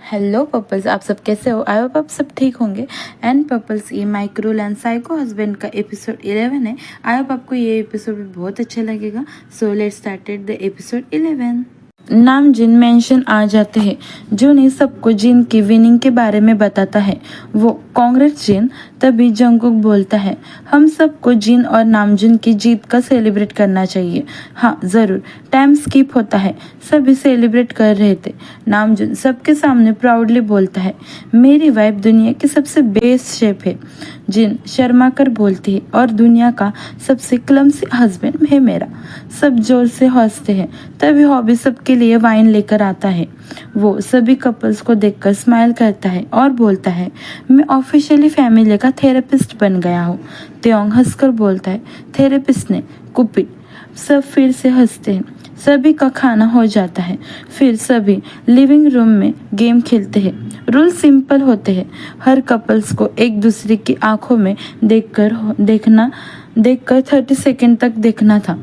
Hello पपल्स, आप सब कैसे हो? आई होप आप सब ठीक होंगे। एंड पपल्स, ये my cruel and psycho husband का एपिसोड 11 है। आई होप आपको ये एपिसोड भी बहुत अच्छा लगेगा। So let's started the episode 11। नाम जिन मेंशन आ जाते हैं। जून ही सबको जिन की विनिंग के बारे में बताता है। वो कांग्रेस जिन। तभी जंगकुक बोलता है, हम सबको जिन और नामजुन की जीत का सेलिब्रेट करना चाहिए। हाँ जरूर। टाइम स्किप होता है। सभी सेलिब्रेट कर रहे थे। नामजुन सबके सामने प्राउडली बोलता है, मेरी वाइफ दुनिया की सबसे बेस्ट शेफ है। जिन शर्मा कर बोलती है, और दुनिया का सबसे क्लमसी हस्बैंड है मेरा। सब जोर से हंसते हैं। तभी हॉबी सबके लिए वाइन लेकर आता है। वो सभी कपल्स को देखकर स्माइल करता है और बोलता है, मैं ऑफिशियली फैमिली का थेरेपिस्ट बन गया हूँ। त्योंग हंसकर बोलता है, थेरेपिस्ट ने कुपिट। सब फिर से हंसते हैं। सभी का खाना हो जाता है। फिर सभी लिविंग रूम में गेम खेलते हैं। रूल सिंपल होते हैं। हर कपल्स को एक दूसरे की आंखों में देखकर 30 सेकंड तक देखना था।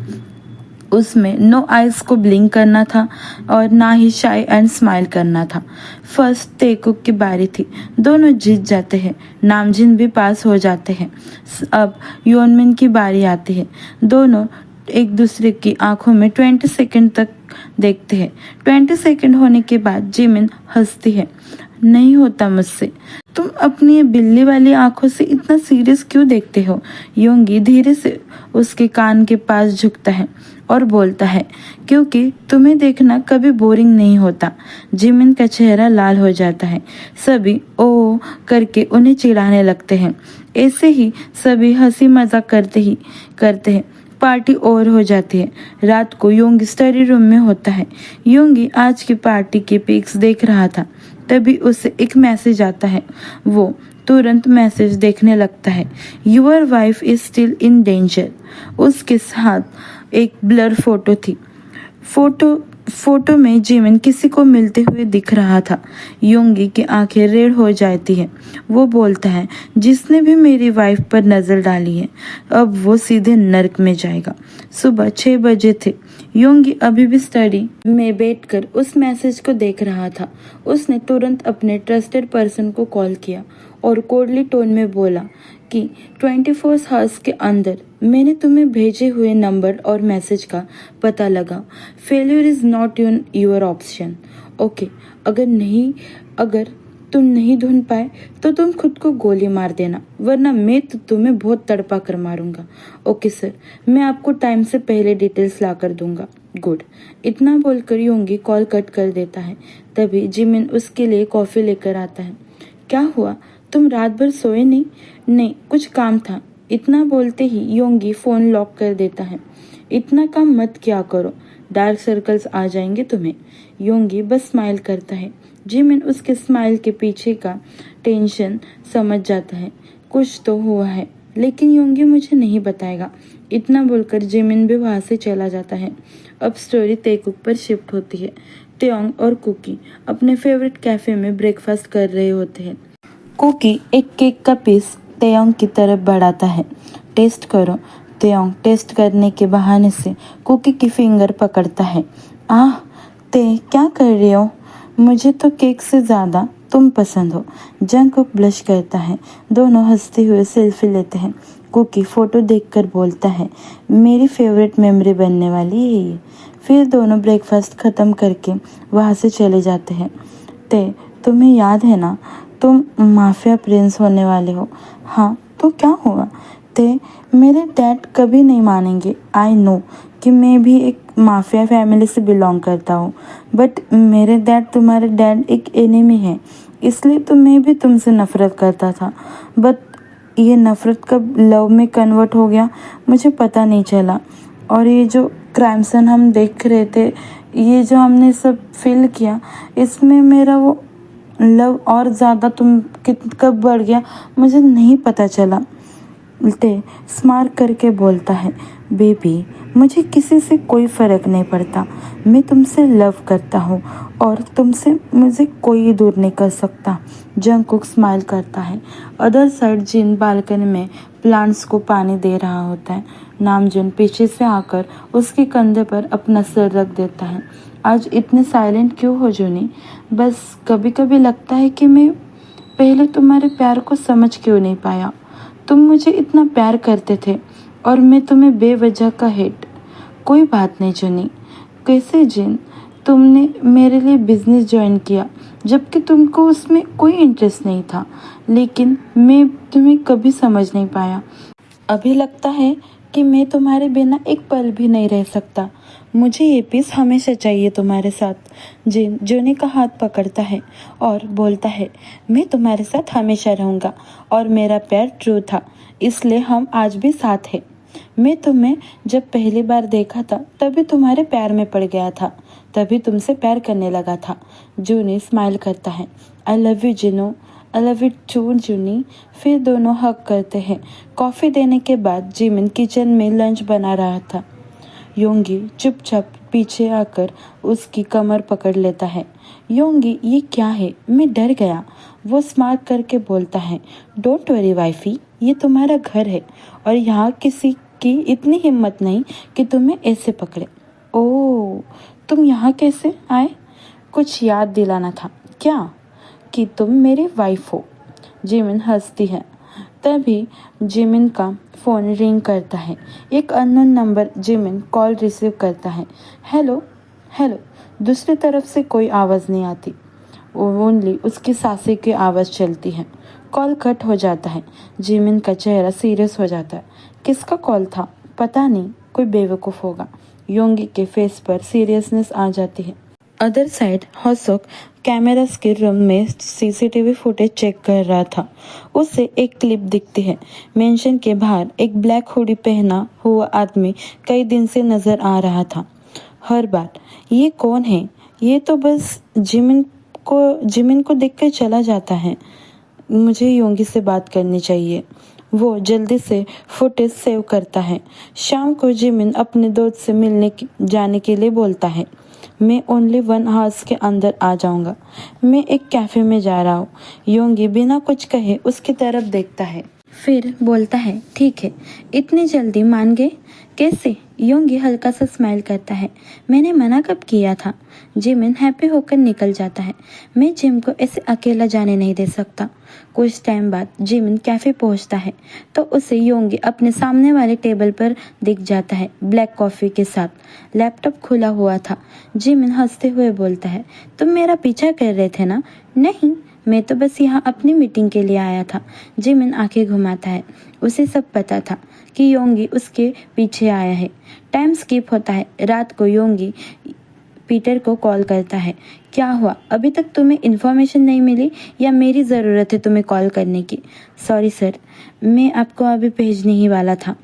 उसमें नो आइज को ब्लिंक करना था और ना ही शाई एंड स्माइल करना था। फर्स्ट तेकुक की बारी थी। दोनों जीत जाते हैं। नामजिन भी पास हो जाते हैं। अब योनमिन की बारी आती है। दोनों एक दूसरे की आंखों में 20 सेकंड तक देखते हैं। 20 सेकंड होने के बाद जिमिन हंसती है, नहीं होता मुझसे। तुम अपनी ये बिल्ली वाली आंखों से इतना सीरियस क्यों देखते हो? योंगी धीरे से उसके कान के पास झुकता है और बोलता है, क्योंकि तुम्हें देखना कभी बोरिंग नहीं होता। जिमिन का चेहरा लाल हो जाता है। सभी ओ करके उन्हें चिढ़ाने लगते हैं। ऐसे ही सभी हंसी मजाक करते हैं। पार्टी ओवर हो जाती है। रात को योंगी स्टडी रूम में होता है। योंगी आज की पार्टी के पिक्स देख रहा था। तभी उसे एक मैसेज आता है। वो तुरंत मैसेज देखने लगता है। Your wife is still in danger. उसके साथ एक ब्लर फोटो थी। फोटो में जिमिन किसी को मिलते हुए दिख रहा था। योंगी की आंखें रेड हो जाती हैं। वो बोलता है, जिसने भी मेरी वाइफ पर नजर डाली है, अब वो सीधे नर्क में जाएगा। सुबह 6 बजे थे। योंगी अभी भी स्टडी में बैठकर उस मैसेज को देख रहा था। उसने तुरंत अपने ट्रस्टेड पर्सन को कॉल किया और कोडली टोन में बोला कि 24 आवर्स के अंदर मैंने तुम्हें भेजे हुए नंबर और मैसेज का पता लगा। Failure is not your option. Okay, अगर तुम नहीं ढूंढ पाए तो तुम खुद को गोली मार देना, वरना मैं तो तुम्हें बहुत तड़पा कर मारूंगा। ओके सर, मैं आपको टाइम से पहले डिटेल्स ला कर दूंगा। गुड। इतना बोलकर योंगी कॉल कट कर देता है। तभी जिमिन उसके लिए कॉफी लेकर आता है। क्या हुआ, तुम रात भर सोए नहीं? नहीं, कुछ काम था। इतना बोलते ही योंगी फोन लॉक कर देता है। इतना काम मत क्या करो, डार्क सर्कल्स आ जाएंगे तुम्हें। योंगी बस स्माइल करता है। जिमिन उसके स्माइल के पीछे का टेंशन समझ जाता है। कुछ तो हुआ है, लेकिन योंगी मुझे नहीं बताएगा। इतना बोलकर जिमिन भी वहां से चला जाता है। अब स्टोरी तेकुक पर शिफ्ट होती है। त्योंग और कुकी अपने फेवरेट कैफे में ब्रेकफास्ट कर रहे होते हैं। कुकी एक केक का पीस त्योंग की तरफ बढ़ाता है। टेस्ट करो। त्योंग टेस्ट करने के बहाने से कुकी की फिंगर पकड़ता है। आह, ते क्या कर रहे हो? मुझे तो केक से ज्यादा तुम पसंद हो। जंगकुक ब्लश करता है। दोनों हंसते हुए सेल्फी लेते हैं। कुकी फोटो देखकर बोलता है, मेरी फेवरेट मेमोरी बनने वाली है ये। फिर दोनों ब्रेकफास्ट खत्म करके वहां से चले जाते हैं। ते, तुम्हें याद है ना, तुम माफिया प्रिंस होने वाले हो। हाँ, तो क्या हुआ? ते, मेरे डैड कभी नहीं मानेंगे। आई नो कि मैं भी एक माफिया फैमिली से बिलोंग करता हूँ, बट मेरे तुम्हारे डैड एक एनिमी है, इसलिए तो मैं भी तुमसे नफरत करता था। बट ये नफरत कब लव में कन्वर्ट हो गया मुझे पता नहीं चला। और ये जो क्राइम सीन हम देख रहे थे, ये जो हमने सब फील किया, इसमें मेरा वो लव और ज़्यादा कब बढ़ गया मुझे नहीं पता चला। ते स्मार्ट करके बोलता है, बेबी मुझे किसी से कोई फ़र्क नहीं पड़ता। मैं तुमसे लव करता हूँ और तुमसे मुझे कोई दूर नहीं कर सकता। जंगकुक स्माइल करता है। अदर साइड जिन बालकनी में प्लांट्स को पानी दे रहा होता है। नामजुन पीछे से आकर उसके कंधे पर अपना सिर रख देता है। आज इतने साइलेंट क्यों हो जूनी? बस कभी कभी लगता है कि मैं पहले तुम्हारे प्यार को समझ क्यों नहीं पाया। तुम मुझे इतना प्यार करते थे और मैं तुम्हें बेवजह का हेट। कोई बात नहीं जूनी। कैसे जिन, तुमने मेरे लिए बिजनेस ज्वाइन किया जबकि तुमको उसमें कोई इंटरेस्ट नहीं था, लेकिन मैं तुम्हें कभी समझ नहीं पाया। अभी लगता है कि मैं तुम्हारे बिना एक पल भी नहीं रह सकता। मुझे ये पीस हमेशा चाहिए तुम्हारे साथ। जिन जूनी का हाथ पकड़ता है और बोलता है, मैं तुम्हारे साथ हमेशा रहूँगा और मेरा प्यार ट्रू था, इसलिए हम आज भी साथ हैं। मैं तुम्हें जब पहली बार देखा था तभी तुम्हारे प्यार में पड़ गया था, तभी तुमसे प्यार करने लगा था। जूनी स्माइल करता है। आई लव यू जिनो। आई लव यू टू जूनी। फिर दोनों हग करते हैं। कॉफ़ी देने के बाद जिमिन किचन में लंच बना रहा था। योंगी चुपचाप पीछे आकर उसकी कमर पकड़ लेता है। योंगी, ये क्या है? मैं डर गया। वो स्मार्ट करके बोलता है, डोंट वरी वाइफी, ये तुम्हारा घर है और यहाँ किसी की इतनी हिम्मत नहीं कि तुम्हें ऐसे पकड़े। ओह, तुम यहाँ कैसे आए? कुछ याद दिलाना था क्या कि तुम मेरी वाइफ हो? जिमिन हंसती है। तभी जिमिन का फ़ोन रिंग करता है। एक unknown number. Jimin call receive करता है। Hello hello. दूसरी तरफ से कोई आवाज़ नहीं आती, ओनली उसकी सांसें की आवाज़ चलती है। कॉल कट हो जाता है। जिमिन का चेहरा सीरियस हो जाता है। किसका कॉल था? पता नहीं, कोई बेवकूफ़ होगा। योंगी के फेस पर सीरियसनेस आ जाती है। अदर साइड होसोक कैमरास के रूम में सीसीटीवी फुटेज चेक कर रहा था। उसे एक क्लिप दिखती है। मेंशन के बाहर एक ब्लैक हुडी पहना हुआ आदमी कई दिन से नजर आ रहा था। हर बार, ये कौन है? ये तो बस जिमिन को देखकर चला जाता है। मुझे योंगी से बात करनी चाहिए। वो जल्दी से फुटेज सेव करता है। शाम को जिमिन अपने दोस्त से जाने के लिए बोलता है। मैं ओनली 1 आवर्स के अंदर आ जाऊंगा। मैं एक कैफ़े में जा रहा हूँ। योंगी बिना कुछ कहे उसकी तरफ देखता है, फिर बोलता है, ठीक है। इतनी जल्दी मान गए? कैसे? योंगी हल्का सा स्माइल करता है। मैंने मना कब किया था? जिमिन हैप्पी होकर निकल जाता है। मैं जिम को ऐसे अकेला जाने नहीं दे सकता। कुछ टाइम बाद जिमिन कैफ़े पहुंचता है तो उसे योंगी अपने सामने वाले टेबल पर दिख जाता है, ब्लैक कॉफ़ी के साथ। लैपटॉप खुला हुआ था। जिमिन हंसते हुए बोलता है, तुम मेरा पीछा कर रहे थे ना? नहीं, मैं तो बस यहाँ अपनी मीटिंग के लिए आया था। जिमिन आंखें घुमाता है। उसे सब पता था कि योंगी उसके पीछे आया है। टाइम स्किप होता है। रात को योंगी पीटर को कॉल करता है। क्या हुआ? अभी तक तुम्हें इन्फॉर्मेशन नहीं मिली या मेरी ज़रूरत है तुम्हें कॉल करने की? सॉरी सर, मैं आपको अभी भेजने ही वाला था।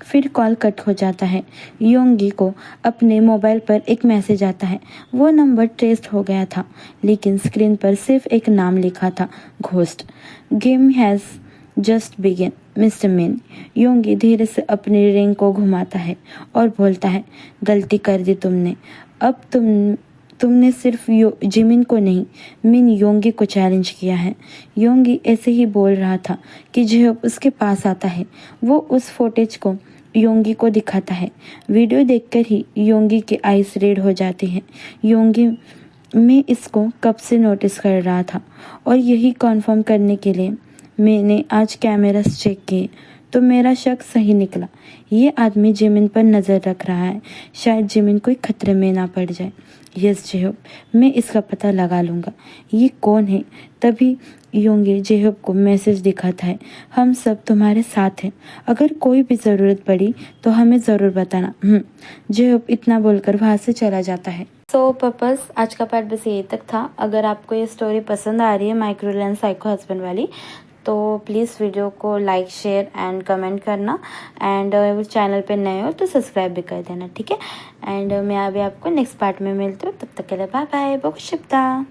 फिर कॉल कट हो जाता है। योंगी को अपने मोबाइल पर एक मैसेज आता है। वो नंबर ट्रेस्ड हो गया था, लेकिन स्क्रीन पर सिर्फ एक नाम लिखा था, ghost. Game has just begin mister मिन। योंगी धीरे से अपनी रिंग को घुमाता है और बोलता है, गलती कर दी तुमने। अब तुमने सिर्फ जिमिन को नहीं, मिन योंगी को चैलेंज किया है। योंगी ऐसे ही बोल रहा था कि जेहब उसके पास आता है। वो उस फुटेज को योंगी को दिखाता है। वीडियो देखकर ही योंगी की आईज रेड हो जाती है। योंगी, मैं इसको कब से नोटिस कर रहा था और यही कंफर्म करने के लिए मैंने आज कैमरास चेक किए तो मेरा शक सही निकला। ये आदमी जिमिन पर नज़र रख रहा है। शायद जिमिन कोई खतरे में ना पड़ जाए। यस जेहब, मैं इसका पता लगा लूँगा। ये कौन है? तभी योंगी जेहब को मैसेज दिखाता है, हम सब तुम्हारे साथ हैं। अगर कोई भी ज़रूरत पड़ी तो हमें ज़रूर बताना। जेहब इतना बोलकर वहाँ से चला जाता है। सो पर्पस आज का पार्ट बस यही तक था। अगर आपको ये स्टोरी पसंद आ रही है, माइक्रोलैंड साइको हस्बैंड वाली, तो प्लीज़ वीडियो को लाइक शेयर एंड कमेंट करना। एंड चैनल पे नए हो तो सब्सक्राइब भी कर देना, ठीक है। एंड मैं अभी आपको नेक्स्ट पार्ट में मिलती हूँ। तब तक के लिए बाय बाय, बहुत शुभता।